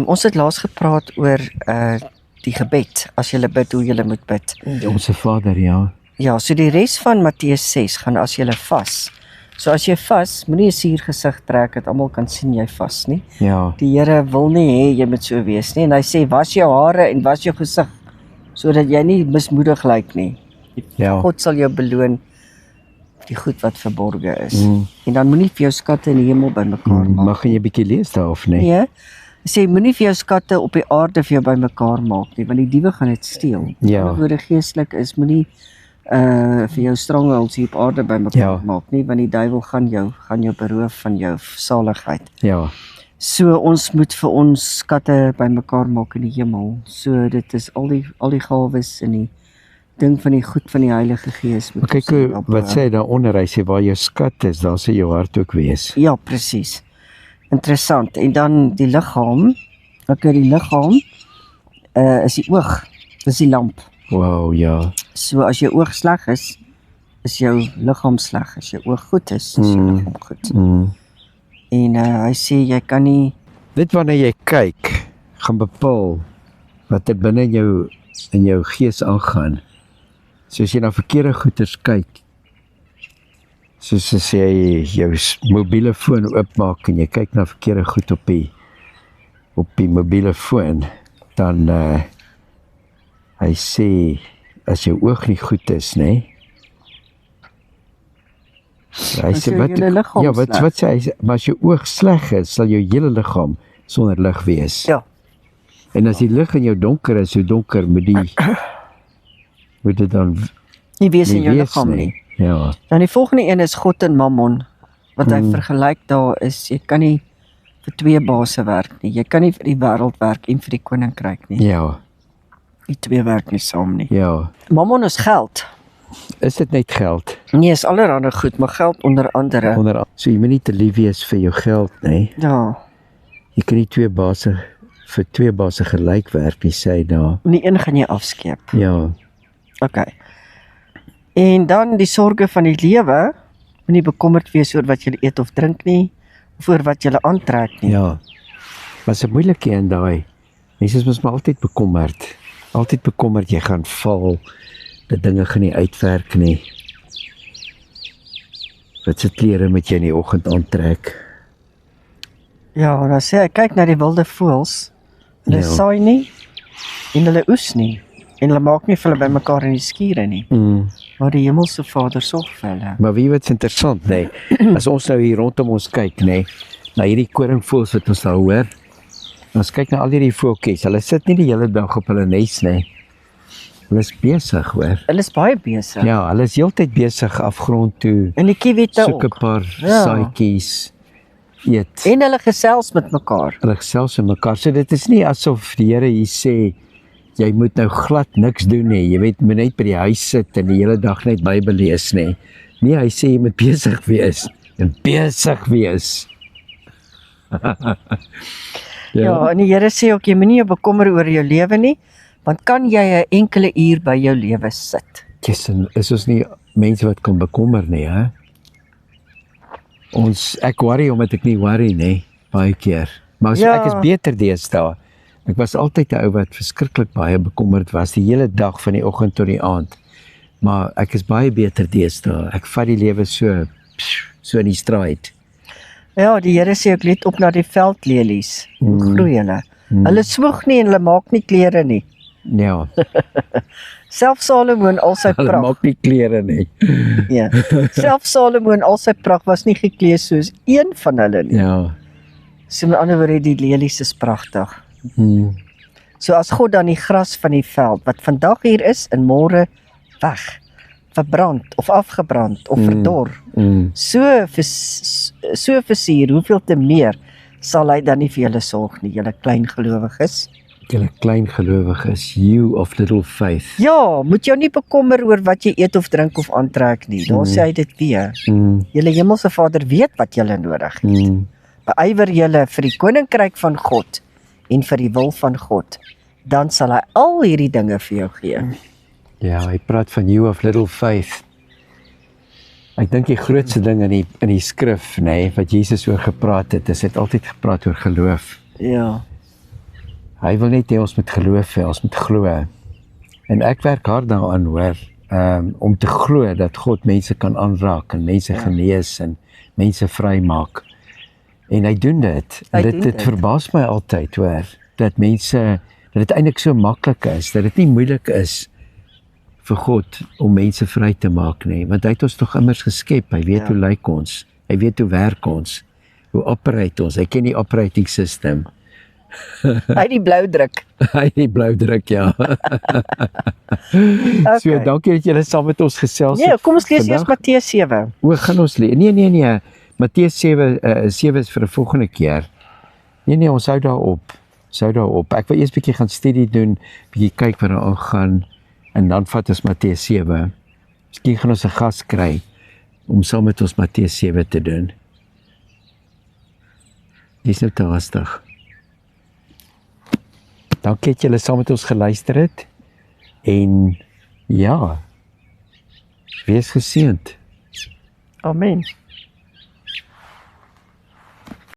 Ons het laas gepraat oor die gebed, as jy bid, hoe jy moet bid. Onse Vader, ja. Ja, so die res van Matteus 6 gaan as jy vas. So as jy vas, moenie 'n suur gesig trek, dat almal kan sien jy vas nie. Ja, Die Here wil nie hê jy moet so wees nie, en hy sê was jou hare en was jou gesig, sodat jy nie mismoedig lyk nie. ja. God sal jou beloon die goed wat verborge is. En dan moenie vir jou skatte in die hemel bymekaar maak. Mag jy 'n bietjie lees daar of nie? Nee, hy sê moenie vir jou skatte op die aarde vir jou bymekaar maak nie, want die diewe gaan dit steel. Ja. Met ander woorde geestelik is moenie vir jou strongholds hier op aarde bymekaar Ja. maak nie, want die duiwel gaan jou beroof van jou saligheid. Ja, So ons moet vir ons skatte bymekaar maak in die hemel. So dit is al die gawes en die ding van die goed van die Heilige Gees. maar kyk hoe, wat sê hy daaronder, hy sê waar jou skat is, daar sal jou hart ook wees. Ja, presies. Interessant. En dan die liggaam. Okay, die liggaam is die oog. Dis die lamp. Wow, ja. So as jou oog sleg is jou liggaam sleg. As jou oog goed is jou liggaam goed. En hy sê jy kan nie Dit wanneer jy kyk, gaan bepaal wat er binne in jou gees aangaan. So as jy na verkeerde goeders kyk, soos as jy jou mobiele foon oopmaak en jy kyk na verkeerde goed op die mobiele foon, dan hy sê as jou oog nie goed is, nê? Hy As sê jou hele liggaam ja, wat sê hy? Maar as jou oog sleg is, sal jou hele liggaam sonder lig wees. Ja. En as die lig in jou donker is, hoe donker moet dit dan nie wees in jou wees liggaam nie. Ja, Dan die volgende een is God en Mammon. Wat hy vergelyk daar is, jy kan nie vir twee baase werk nie. Jy kan nie vir die wêreld werk en vir die koninkryk nie. ja, Die twee werk nie saam nie. ja. Mammon is geld. Is dit net geld? Nee, is allerhande goed, maar geld onder andere. So jy moet nie te lief wees vir jou geld, nie. Ja, Jy kan nie vir twee baase gelyk werk nie, sê hy daar. en die een gaan jy afskeep. Ja, Okay. En dan die sorge van die lewe. Moenie bekommerd wees oor wat jy eet of drink nie, of oor wat jy aantrek nie. ja. Maar is 'n moeilike een daai. Mense is mos maar altyd bekommerd. Altyd bekommerd jy gaan val, dat dinge gaan nie uitwerk nie. Wat se klere moet jy in die oggend aantrek? Ja, dan sê hy, kyk na die wilde voëls. Hulle Ja. saai nie en hulle oes nie. En hulle maak nie vir hulle bymekaar in die skure nie. Maar die hemelse Vader sorg vir hulle. Maar wie wat's interessant, nê? As ons nou hier rondom ons kyk, nê, na hierdie koringvoëls wat ons daar hoor. Ons kyk na al hierdie voeltjies. Hulle sit nie die hele dag op hulle nes nie. Hulle is besig, hoor. Hulle is baie besig. Ja, hulle is heeltyd besig afgrond toe. En die kiewite Sulke ook. paar Ja. saaitjies eet. En hulle gesels met mekaar. Hulle gesels met mekaar. So dit is nie asof die Here hier sê jy moet nou glad niks doen nie. Jy weet, moet net by die huis sit en die hele dag net Bybel lees nie. Nee, hy sê jy moet besig wees. En besig wees. Ja, en die Here sê ook jy moenie jou bekommer oor jou lewe nie, want kan jy 'n enkele uur by jou lewe sit? Yes, en is ons nie mense wat kan bekommer nie, hè? Ek worry omdat ek nie worry nie, baie keer. Maar so, Ja. ek is beter deesdae. Ek was altyd 'n ou wat verskriklik baie bekommerd was die hele dag van die oggend tot die aand. Maar ek is baie beter deesdae. Ek vat die lewe so in die stryd. Ja, die Here sê ook let op na die veldlelies. Hoe groei hulle? Hulle swoeg nie en hulle maak nie klere nie. Ja, Self Salomo in al sy hulle pragt. maak nie klere nie. Ja. Self Salomo in al sy pragt was nie geklee soos een van hulle nie. Ja. So met ander woorde die lelies is pragtig. Hmm. So as God dan die gras van die veld wat vandag hier is en môre weg, verbrand of afgebrand of verdor, so versier, hoeveel te meer sal hy dan nie vir julle sorg nie, julle klein gelowiges. Julle klein gelowiges, you of little faith. Ja, moet jou nie bekommer oor wat jy eet of drink of aantrek nie. Daar sê hy dit weer. Julle hemelse Vader weet wat julle nodig het. Beywer julle vir die koninkryk van God en vir die wil van God, dan sal hy al hierdie dinge vir jou gee. Ja, hy praat van you of little faith. Ek dink die grootste ding in die skrif, nê, wat Jesus oor gepraat het, is hy het altyd gepraat oor geloof. Ja. Hy wil net hê ons moet geloof hê, ons moet glo. En ek werk hard daaraan hoor, om te glo dat God mense kan aanraak en mense genees en mense vrymaak. En hy doen dit. Dit verbaas my altyd hoor, dat mense, dat dit eintlik so maklik is, dat dit nie moeilik is vir God om mense vry te maak nie, want hy het ons tog immers geskep, hy weet hoe lyk ons, hy weet hoe werk ons, hoe operate ons, hy ken die operating system. Hy die blou druk. Hy die blou druk, ja. Okay. So, dankie dat julle saam met ons gesels het. Nee, kom ons lees eers Matteus 7. Gaan ons lees? Nee. Matteus 7 is vir 'n volgende keer. Nee, ons hou daarop. Ek wil eers 'n bietjie gaan studie doen, bietjie kyk wat daar aangaan en dan vat ons Matteus 7. Miskien gaan ons 'n gas kry om saam met ons Matteus 7 te doen. Dis nou te hastig. Dankie dat julle saam met ons geluister het. En ja, wees geseënd. Amen.